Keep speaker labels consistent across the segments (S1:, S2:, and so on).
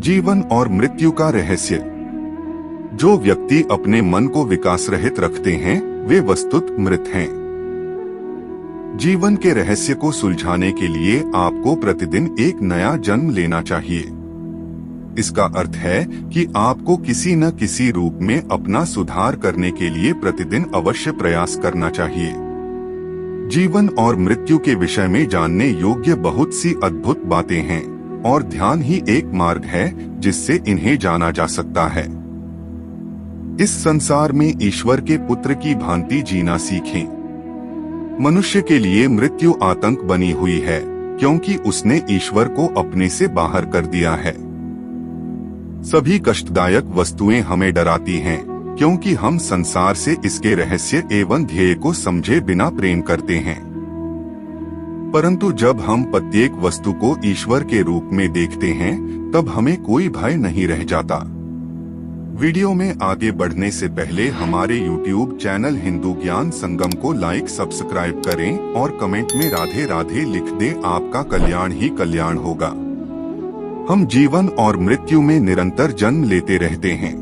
S1: जीवन और मृत्यु का रहस्य। जो व्यक्ति अपने मन को विकास रहित रखते हैं वे वस्तुत मृत हैं। जीवन के रहस्य को सुलझाने के लिए आपको प्रतिदिन एक नया जन्म लेना चाहिए। इसका अर्थ है कि आपको किसी न किसी रूप में अपना सुधार करने के लिए प्रतिदिन अवश्य प्रयास करना चाहिए। जीवन और मृत्यु के विषय में जानने योग्य बहुत सी अद्भुत बातें हैं और ध्यान ही एक मार्ग है जिससे इन्हें जाना जा सकता है। इस संसार में ईश्वर के पुत्र की भांति जीना सीखें। मनुष्य के लिए मृत्यु आतंक बनी हुई है क्योंकि उसने ईश्वर को अपने से बाहर कर दिया है। सभी कष्टदायक वस्तुएं हमें डराती हैं क्योंकि हम संसार से इसके रहस्य एवं ध्येय को समझे बिना प्रेम करते हैं। परंतु जब हम प्रत्येक वस्तु को ईश्वर के रूप में देखते हैं तब हमें कोई भय नहीं रह जाता। वीडियो में आगे बढ़ने से पहले हमारे YouTube चैनल हिंदू ज्ञान संगम को लाइक सब्सक्राइब करें और कमेंट में राधे राधे लिख दें। आपका कल्याण ही कल्याण होगा। हम जीवन और मृत्यु में निरंतर जन्म लेते रहते हैं।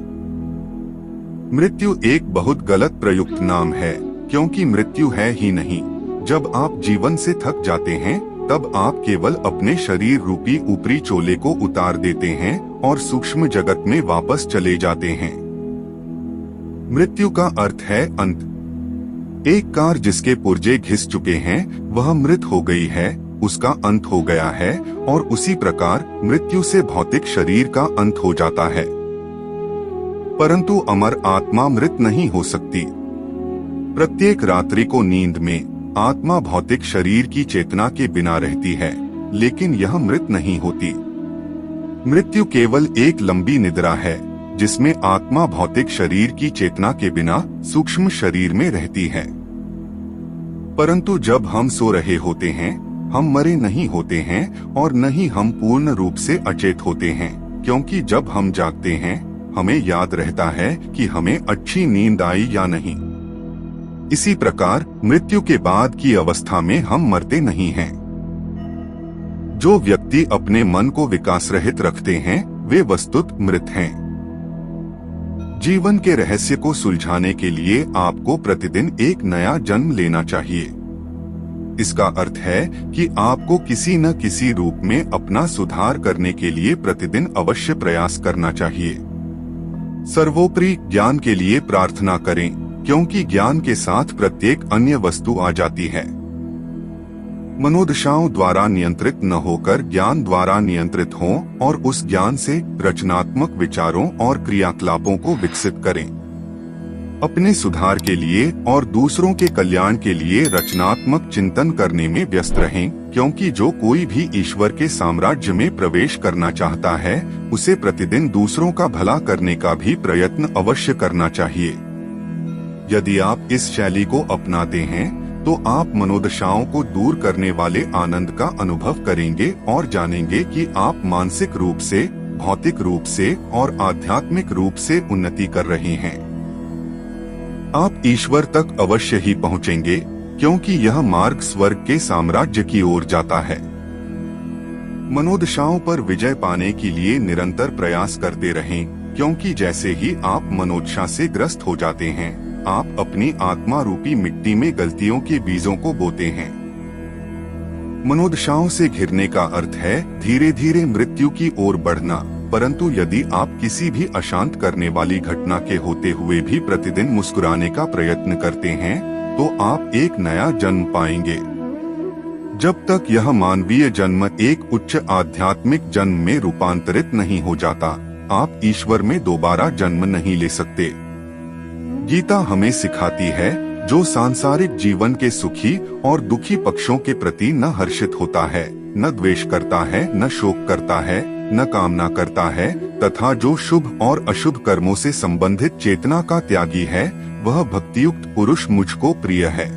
S1: मृत्यु एक बहुत गलत प्रयुक्त नाम है क्योंकि मृत्यु है ही नहीं। जब आप जीवन से थक जाते हैं तब आप केवल अपने शरीर रूपी ऊपरी चोले को उतार देते हैं और सूक्ष्म जगत में वापस चले जाते हैं। मृत्यु का अर्थ है अंत। एक कार जिसके पुर्जे घिस चुके हैं वह मृत हो गई है, उसका अंत हो गया है और उसी प्रकार मृत्यु से भौतिक शरीर का अंत हो जाता है। परंतु अमर आत्मा मृत नहीं हो सकती। प्रत्येक रात्रि को नींद में आत्मा भौतिक शरीर की चेतना के बिना रहती है, लेकिन यह मृत नहीं होती। मृत्यु केवल एक लंबी निद्रा है जिसमें आत्मा भौतिक शरीर की चेतना के बिना सूक्ष्म शरीर में रहती है। परंतु जब हम सो रहे होते हैं हम मरे नहीं होते हैं और न ही हम पूर्ण रूप से अचेत होते हैं, क्योंकि जब हम जागते हैं हमें याद रहता है कि हमें अच्छी नींद आई या नहीं। इसी प्रकार मृत्यु के बाद की अवस्था में हम मरते नहीं हैं। जो व्यक्ति अपने मन को विकास रहित रखते हैं वे वस्तुत मृत हैं। जीवन के रहस्य को सुलझाने के लिए आपको प्रतिदिन एक नया जन्म लेना चाहिए। इसका अर्थ है कि आपको किसी न किसी रूप में अपना सुधार करने के लिए प्रतिदिन अवश्य प्रयास करना चाहिए। सर्वोपरि ज्ञान के लिए प्रार्थना करें क्योंकि ज्ञान के साथ प्रत्येक अन्य वस्तु आ जाती है। मनोदशाओं द्वारा नियंत्रित न होकर ज्ञान द्वारा नियंत्रित हों और उस ज्ञान से रचनात्मक विचारों और क्रियाकलापों को विकसित करें। अपने सुधार के लिए और दूसरों के कल्याण के लिए रचनात्मक चिंतन करने में व्यस्त रहें, क्योंकि जो कोई भी ईश्वर के साम्राज्य में प्रवेश करना चाहता है उसे प्रतिदिन दूसरों का भला करने का भी प्रयत्न अवश्य करना चाहिए। यदि आप इस शैली को अपनाते हैं तो आप मनोदशाओं को दूर करने वाले आनंद का अनुभव करेंगे और जानेंगे कि आप मानसिक रूप से, भौतिक रूप से और आध्यात्मिक रूप से उन्नति कर रहे हैं। आप ईश्वर तक अवश्य ही पहुंचेंगे क्योंकि यह मार्ग स्वर्ग के साम्राज्य की ओर जाता है। मनोदशाओं पर विजय पाने के लिए निरंतर प्रयास करते रहें, क्योंकि जैसे ही आप मनोदशा से ग्रस्त हो जाते हैं आप अपनी आत्मा रूपी मिट्टी में गलतियों के बीजों को बोते हैं। मनोदशाओं से घिरने का अर्थ है धीरे धीरे मृत्यु की ओर बढ़ना, परंतु यदि आप किसी भी अशांत करने वाली घटना के होते हुए भी प्रतिदिन मुस्कुराने का प्रयत्न करते हैं तो आप एक नया जन्म पाएंगे। जब तक यह मानवीय जन्म एक उच्च आध्यात्मिक जन्म में रूपांतरित नहीं हो जाता आप ईश्वर में दोबारा जन्म नहीं ले सकते। गीता हमें सिखाती है जो सांसारिक जीवन के सुखी और दुखी पक्षों के प्रति न हर्षित होता है, न द्वेष करता है, न शोक करता है, न कामना करता है तथा जो शुभ और अशुभ कर्मों से संबंधित चेतना का त्यागी है वह भक्तियुक्त पुरुष मुझको प्रिय है।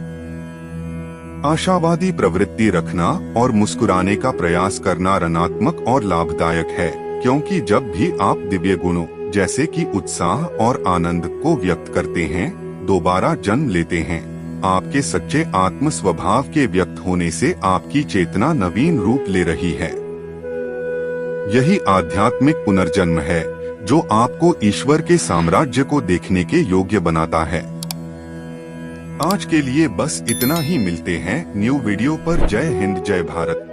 S1: आशावादी प्रवृत्ति रखना और मुस्कुराने का प्रयास करना ऋणात्मक और लाभदायक है, क्योंकि जब भी आप दिव्य गुणों जैसे कि उत्साह और आनंद को व्यक्त करते हैं दोबारा जन्म लेते हैं। आपके सच्चे आत्म स्वभाव के व्यक्त होने से आपकी चेतना नवीन रूप ले रही है। यही आध्यात्मिक पुनर्जन्म है जो आपको ईश्वर के साम्राज्य को देखने के योग्य बनाता है। आज के लिए बस इतना ही। मिलते हैं न्यू वीडियो पर। जय हिंद, जय भारत।